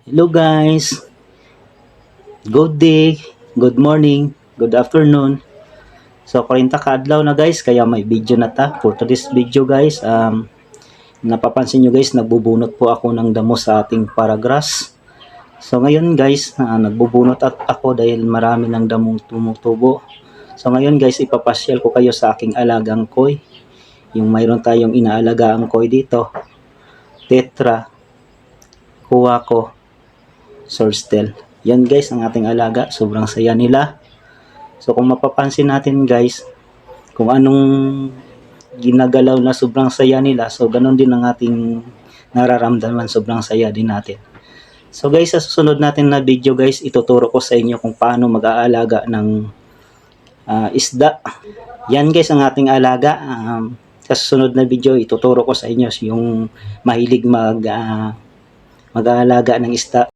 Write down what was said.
Hello guys, good day, good morning, good afternoon. So 40 kaadlaw na guys, kaya may video na ta. For today's video guys, napapansin nyo guys, nagbubunot po ako ng damo sa ating paragrass. So ngayon guys, nagbubunot at ako dahil marami ng damong tumutubo. So ngayon guys, ipapasyal ko kayo sa aking alagang koi. Yung mayroon tayong inaalagaan koi dito, Tetra, Huwaco, Sorstel. Yan guys ang ating alaga, sobrang saya nila. So kung mapapansin natin guys, kung anong ginagalaw na sobrang saya nila, so ganun din ang ating nararamdaman, sobrang saya din natin. So guys, sa susunod natin na video guys, ituturo ko sa inyo kung paano mag-aalaga ng isda. Yan guys ang ating alaga. Sa susunod na video, ituturo ko sa inyo yung mahilig mag-aalaga ng isda.